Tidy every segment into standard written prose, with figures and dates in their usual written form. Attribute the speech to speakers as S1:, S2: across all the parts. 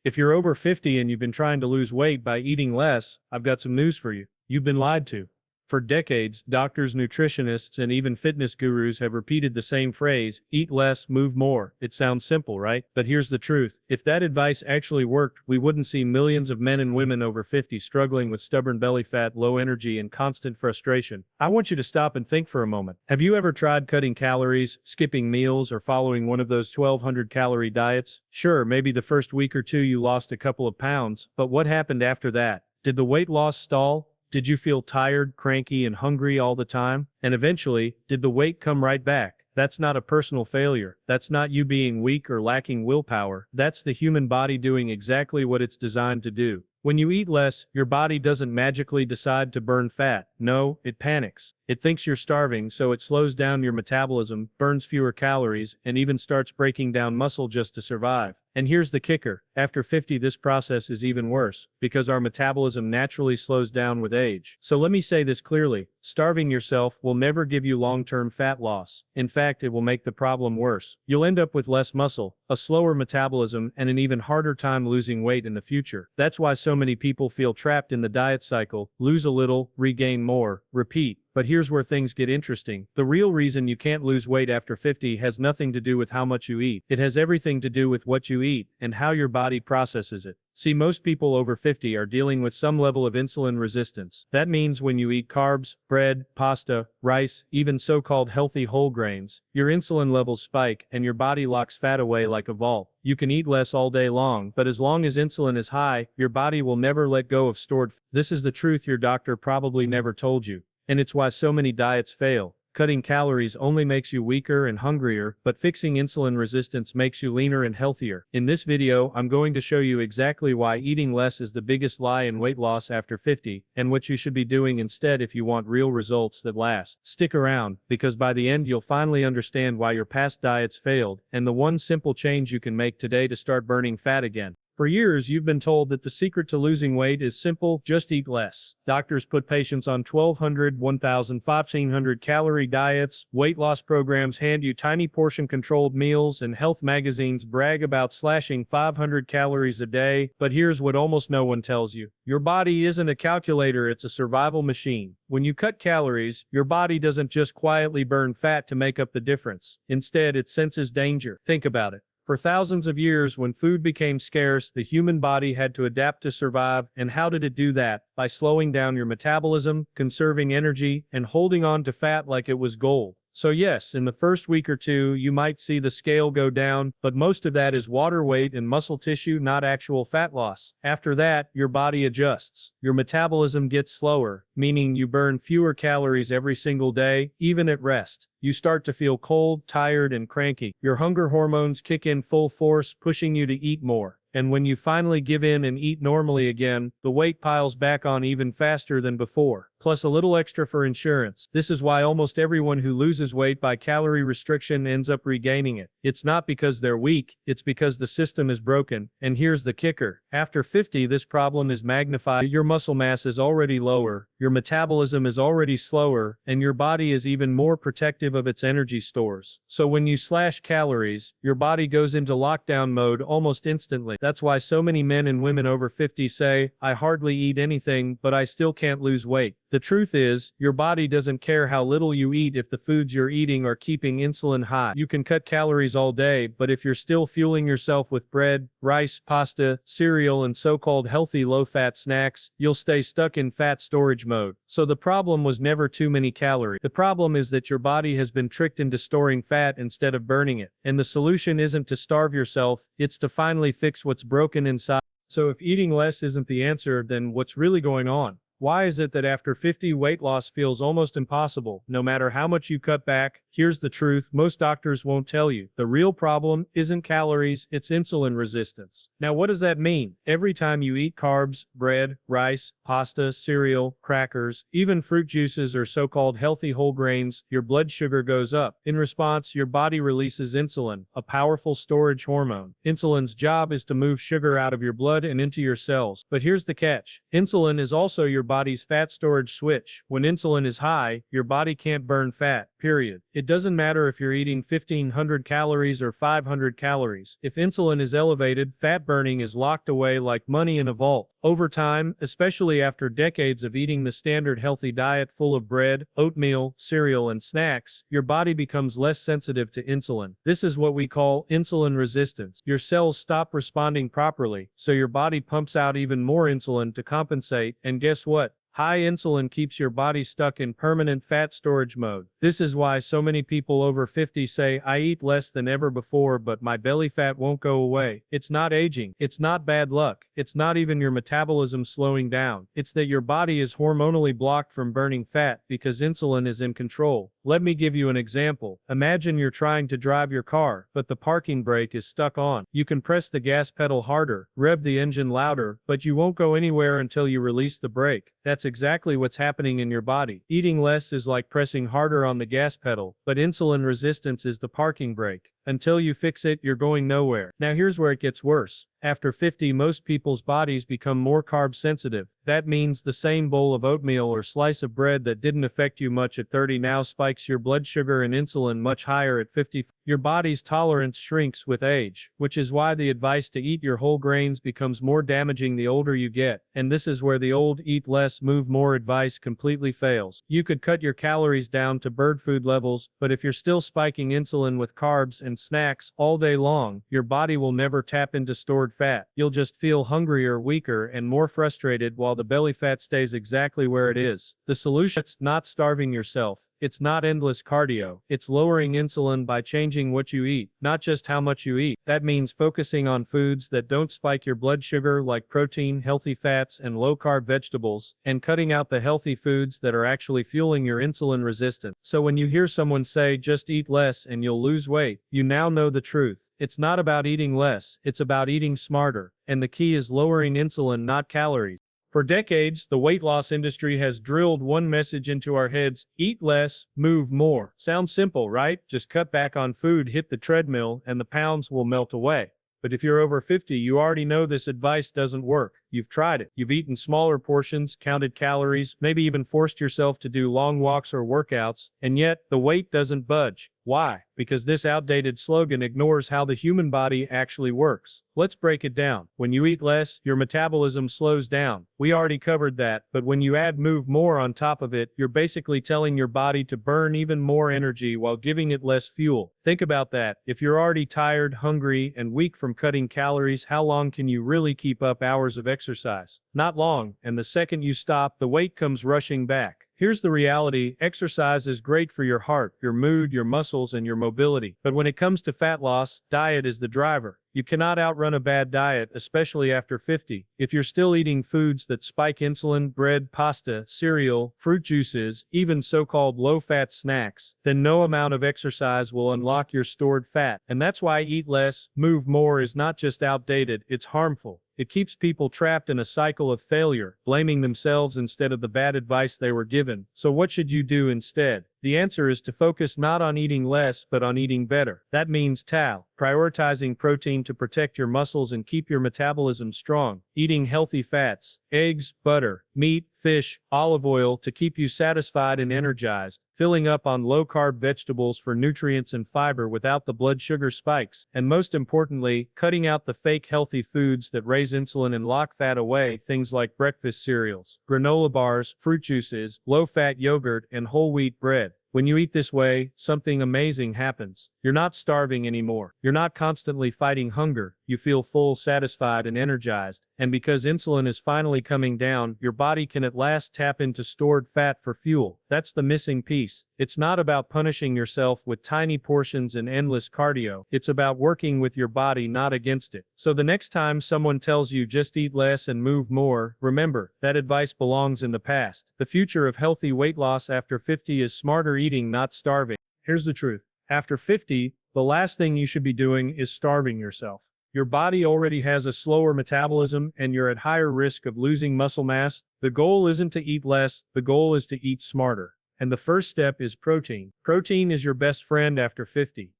S1: If you're over 50 and you've been trying to lose weight by eating less, I've got some news for you. You've been lied to. For decades, doctors, nutritionists, and even fitness gurus have repeated the same phrase, eat less, move more. It sounds simple, right? But here's the truth. If that advice actually worked, we wouldn't see millions of men and women over 50 struggling with stubborn belly fat, low energy, and constant frustration. I want you to stop and think for a moment. Have you ever tried cutting calories, skipping meals, or following one of those 1,200-calorie diets? Sure, maybe the first week or two you lost a couple of pounds, but what happened after that? Did the weight loss stall? Did you feel tired, cranky, and hungry all the time? And eventually, did the weight come right back? That's not a personal failure. That's not you being weak or lacking willpower. That's the human body doing exactly what it's designed to do. When you eat less, your body doesn't magically decide to burn fat. No, it panics. It thinks you're starving, so it slows down your metabolism, burns fewer calories, and even starts breaking down muscle just to survive. And here's the kicker. After 50, this process is even worse, because our metabolism naturally slows down with age. So let me say this clearly. Starving yourself will never give you long-term fat loss. In fact, it will make the problem worse. You'll end up with less muscle, a slower metabolism, and an even harder time losing weight in the future. That's why so many people feel trapped in the diet cycle: lose a little, regain more, repeat. But here's where things get interesting. The real reason you can't lose weight after 50 has nothing to do with how much you eat. It has everything to do with what you eat and how your body processes it. See, most people over 50 are dealing with some level of insulin resistance. That means when you eat carbs, bread, pasta, rice, even so-called healthy whole grains, your insulin levels spike and your body locks fat away like a vault. You can eat less all day long, but as long as insulin is high, your body will never let go of stored fat. This is the truth your doctor probably never told you. And it's why so many diets fail. Cutting calories only makes you weaker and hungrier, but fixing insulin resistance makes you leaner and healthier. In this video, I'm going to show you exactly why eating less is the biggest lie in weight loss after 50, and what you should be doing instead if you want real results that last. Stick around, because by the end you'll finally understand why your past diets failed, and the one simple change you can make today to start burning fat again. For years, you've been told that the secret to losing weight is simple: just eat less. Doctors put patients on 1,200, 1,000, 1,500 calorie diets, weight loss programs hand you tiny portion controlled meals, and health magazines brag about slashing 500 calories a day. But here's what almost no one tells you. Your body isn't a calculator, it's a survival machine. When you cut calories, your body doesn't just quietly burn fat to make up the difference. Instead, it senses danger. Think about it. For thousands of years, when food became scarce, the human body had to adapt to survive. And how did it do that? By slowing down your metabolism, conserving energy, and holding on to fat like it was gold. So yes, in the first week or two, you might see the scale go down, but most of that is water weight and muscle tissue, not actual fat loss. After that, your body adjusts. Your metabolism gets slower, meaning you burn fewer calories every single day, even at rest. You start to feel cold, tired, and cranky. Your hunger hormones kick in full force, pushing you to eat more. And when you finally give in and eat normally again, the weight piles back on even faster than before. Plus a little extra for insurance. This is why almost everyone who loses weight by calorie restriction ends up regaining it. It's not because they're weak, it's because the system is broken. And here's the kicker. After 50, this problem is magnified. Your muscle mass is already lower, your metabolism is already slower, and your body is even more protective of its energy stores. So when you slash calories, your body goes into lockdown mode almost instantly. That's why so many men and women over 50 say, I hardly eat anything, but I still can't lose weight. The truth is, your body doesn't care how little you eat if the foods you're eating are keeping insulin high. You can cut calories all day, but if you're still fueling yourself with bread, rice, pasta, cereal, and so-called healthy low-fat snacks, you'll stay stuck in fat storage mode. So the problem was never too many calories. The problem is that your body has been tricked into storing fat instead of burning it. And the solution isn't to starve yourself, it's to finally fix what's broken inside. So if eating less isn't the answer, then what's really going on? Why is it that after 50, weight loss feels almost impossible? No matter how much you cut back, here's the truth most doctors won't tell you. The real problem isn't calories, it's insulin resistance. Now what does that mean? Every time you eat carbs, bread, rice, pasta, cereal, crackers, even fruit juices or so-called healthy whole grains, your blood sugar goes up. In response, your body releases insulin, a powerful storage hormone. Insulin's job is to move sugar out of your blood and into your cells. But here's the catch. Insulin is also your body's fat storage switch. When insulin is high, your body can't burn fat, period. It doesn't matter if you're eating 1500 calories or 500 calories. If insulin is elevated, fat burning is locked away like money in a vault. Over time, especially after decades of eating the standard healthy diet full of bread, oatmeal, cereal, and snacks, your body becomes less sensitive to insulin. This is what we call insulin resistance. Your cells stop responding properly, so your body pumps out even more insulin to compensate, and guess what? High insulin keeps your body stuck in permanent fat storage mode. This is why so many people over 50 say, I eat less than ever before, but my belly fat won't go away. It's not aging. It's not bad luck. It's not even your metabolism slowing down. It's that your body is hormonally blocked from burning fat because insulin is in control. Let me give you an example. Imagine you're trying to drive your car, but the parking brake is stuck on. You can press the gas pedal harder, rev the engine louder, but you won't go anywhere until you release the brake. That's exactly what's happening in your body. Eating less is like pressing harder on the gas pedal, but insulin resistance is the parking brake. Until you fix it, you're going nowhere. Now here's where it gets worse. After 50, most people's bodies become more carb sensitive. That means the same bowl of oatmeal or slice of bread that didn't affect you much at 30 now spikes your blood sugar and insulin much higher at 50. Your body's tolerance shrinks with age, which is why the advice to eat your whole grains becomes more damaging the older you get. And this is where the old eat less, move more advice completely fails. You could cut your calories down to bird food levels, but if you're still spiking insulin with carbs and snacks all day long, your body will never tap into stored fat. You'll just feel hungrier, weaker, and more frustrated while the belly fat stays exactly where it is. The solution is not starving yourself. It's not endless cardio. It's lowering insulin by changing what you eat, not just how much you eat. That means focusing on foods that don't spike your blood sugar like protein, healthy fats, and low-carb vegetables, and cutting out the healthy foods that are actually fueling your insulin resistance. So when you hear someone say, just eat less and you'll lose weight, you now know the truth. It's not about eating less, it's about eating smarter. And the key is lowering insulin, not calories. For decades, the weight loss industry has drilled one message into our heads: eat less, move more. Sounds simple, right? Just cut back on food, hit the treadmill, and the pounds will melt away. But if you're over 50, you already know this advice doesn't work. You've tried it. You've eaten smaller portions, counted calories, maybe even forced yourself to do long walks or workouts, and yet the weight doesn't budge. Why? Because this outdated slogan ignores how the human body actually works. Let's break it down. When you eat less, your metabolism slows down. We already covered that, but when you add move more on top of it, you're basically telling your body to burn even more energy while giving it less fuel. Think about that. If you're already tired, hungry, and weak from cutting calories, how long can you really keep up hours of exercise? Not long, and the second you stop, the weight comes rushing back. Here's the reality: exercise is great for your heart, your mood, your muscles, and your mobility. But when it comes to fat loss, diet is the driver. You cannot outrun a bad diet, especially after 50. If you're still eating foods that spike insulin, bread, pasta, cereal, fruit juices, even so-called low-fat snacks, then no amount of exercise will unlock your stored fat. And that's why eat less, move more is not just outdated, it's harmful. It keeps people trapped in a cycle of failure, blaming themselves instead of the bad advice they were given. So what should you do instead? The answer is to focus not on eating less, but on eating better. That means prioritizing protein to protect your muscles and keep your metabolism strong, eating healthy fats, eggs, butter, meat, fish, olive oil to keep you satisfied and energized, filling up on low-carb vegetables for nutrients and fiber without the blood sugar spikes, and most importantly, cutting out the fake healthy foods that raise insulin and lock fat away, things like breakfast cereals, granola bars, fruit juices, low-fat yogurt, and whole wheat bread. When you eat this way, something amazing happens. You're not starving anymore. You're not constantly fighting hunger. You feel full, satisfied, and energized. And because insulin is finally coming down, your body can at last tap into stored fat for fuel. That's the missing piece. It's not about punishing yourself with tiny portions and endless cardio. It's about working with your body, not against it. So the next time someone tells you just eat less and move more, remember, that advice belongs in the past. The future of healthy weight loss after 50 is smarter eating, not starving. Here's the truth. After 50, the last thing you should be doing is starving yourself. Your body already has a slower metabolism and you're at higher risk of losing muscle mass. The goal isn't to eat less, the goal is to eat smarter. And the first step is protein. Protein is your best friend after 50.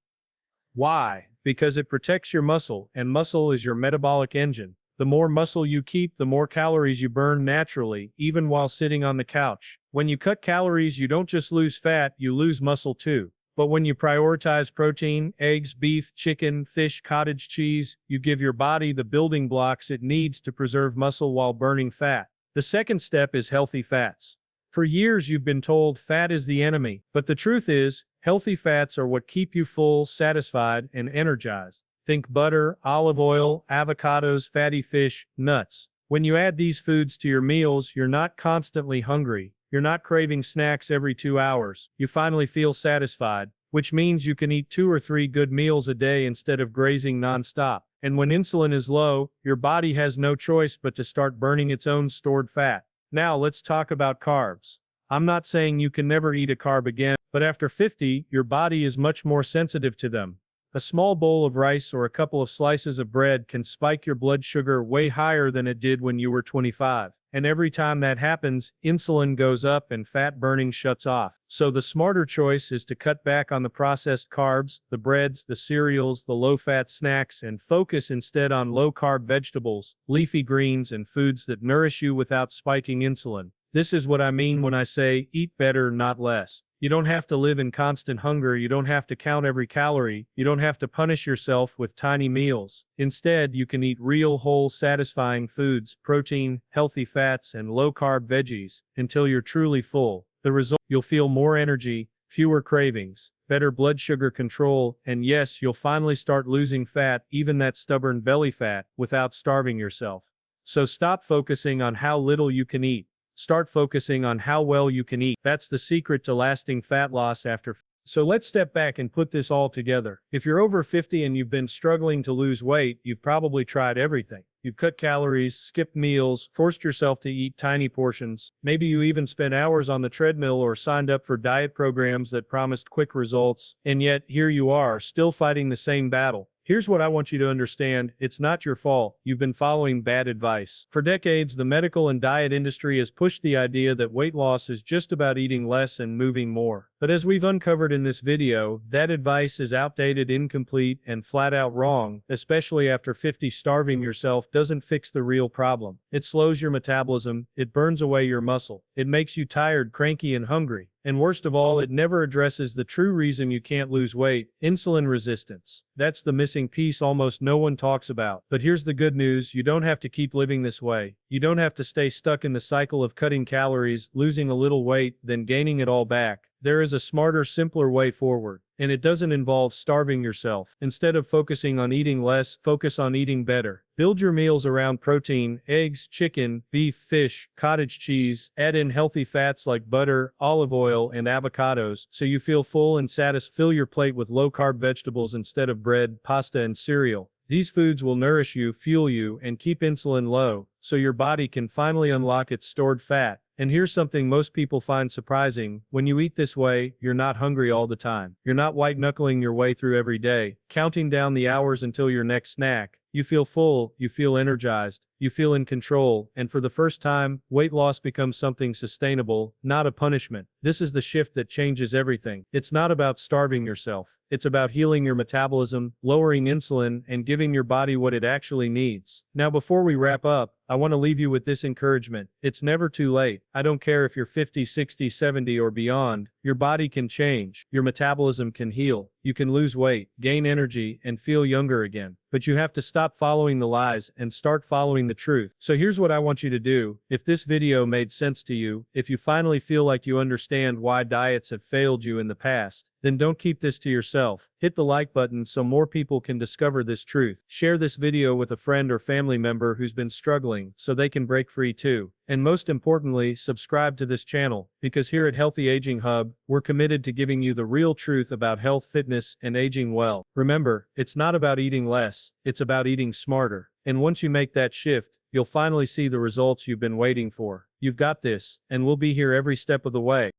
S1: Why? Because it protects your muscle, and muscle is your metabolic engine. The more muscle you keep, the more calories you burn naturally, even while sitting on the couch. When you cut calories, you don't just lose fat, you lose muscle too. But when you prioritize protein, eggs, beef, chicken, fish, cottage cheese, you give your body the building blocks it needs to preserve muscle while burning fat. The second step is healthy fats. For years you've been told fat is the enemy, but the truth is, healthy fats are what keep you full, satisfied, and energized. Think butter, olive oil, avocados, fatty fish, nuts. When you add these foods to your meals, you're not constantly hungry. You're not craving snacks every 2 hours. You finally feel satisfied, which means you can eat 2 or 3 good meals a day instead of grazing nonstop. And when insulin is low, your body has no choice but to start burning its own stored fat. Now let's talk about carbs. I'm not saying you can never eat a carb again, but after 50, your body is much more sensitive to them. A small bowl of rice or a couple of slices of bread can spike your blood sugar way higher than it did when you were 25. And every time that happens, insulin goes up and fat burning shuts off. So the smarter choice is to cut back on the processed carbs, the breads, the cereals, the low-fat snacks, and focus instead on low-carb vegetables, leafy greens, and foods that nourish you without spiking insulin. This is what I mean when I say, eat better, not less. You don't have to live in constant hunger, you don't have to count every calorie, you don't have to punish yourself with tiny meals. Instead, you can eat real, whole, satisfying foods, protein, healthy fats, and low-carb veggies, until you're truly full. The result, you'll feel more energy, fewer cravings, better blood sugar control, and yes, you'll finally start losing fat, even that stubborn belly fat, without starving yourself. So stop focusing on how little you can eat. Start focusing on how well you can eat. That's the secret to lasting fat loss after. So let's step back and put this all together. If you're over 50 and you've been struggling to lose weight, you've probably tried everything. You've cut calories, skipped meals, forced yourself to eat tiny portions. Maybe you even spent hours on the treadmill or signed up for diet programs that promised quick results. And yet, here you are, still fighting the same battle. Here's what I want you to understand, it's not your fault, you've been following bad advice. For decades, the medical and diet industry has pushed the idea that weight loss is just about eating less and moving more. But as we've uncovered in this video, that advice is outdated, incomplete, and flat out wrong, especially after 50. Starving yourself doesn't fix the real problem. It slows your metabolism, it burns away your muscle, it makes you tired, cranky, and hungry. And worst of all, it never addresses the true reason you can't lose weight, insulin resistance. That's the missing piece almost no one talks about. But here's the good news, you don't have to keep living this way. You don't have to stay stuck in the cycle of cutting calories, losing a little weight, then gaining it all back. There is a smarter, simpler way forward. And it doesn't involve starving yourself. Instead of focusing on eating less, focus on eating better. Build your meals around protein, eggs, chicken, beef, fish, cottage cheese. Add in healthy fats like butter, olive oil, and avocados, so you feel full and satisfied. Fill your plate with low-carb vegetables instead of bread, pasta, and cereal. These foods will nourish you, fuel you, and keep insulin low, so your body can finally unlock its stored fat. And here's something most people find surprising. When you eat this way, you're not hungry all the time. You're not white-knuckling your way through every day, counting down the hours until your next snack. You feel full, you feel energized, you feel in control, and for the first time, weight loss becomes something sustainable, not a punishment. This is the shift that changes everything. It's not about starving yourself. It's about healing your metabolism, lowering insulin, and giving your body what it actually needs. Now, before we wrap up, I want to leave you with this encouragement. It's never too late. I don't care if you're 50, 60, 70, or beyond. Your body can change. Your metabolism can heal. You can lose weight, gain energy, and feel younger again. But you have to stop following the lies and start following the truth. So here's what I want you to do. If this video made sense to you, if you finally feel like you understand why diets have failed you in the past, then don't keep this to yourself. Hit the like button so more people can discover this truth. Share this video with a friend or family member who's been struggling so they can break free too. And most importantly, subscribe to this channel, because here at Healthy Aging Hub, we're committed to giving you the real truth about health, fitness, and aging well. Remember, it's not about eating less, it's about eating smarter. And once you make that shift, you'll finally see the results you've been waiting for. You've got this, and we'll be here every step of the way.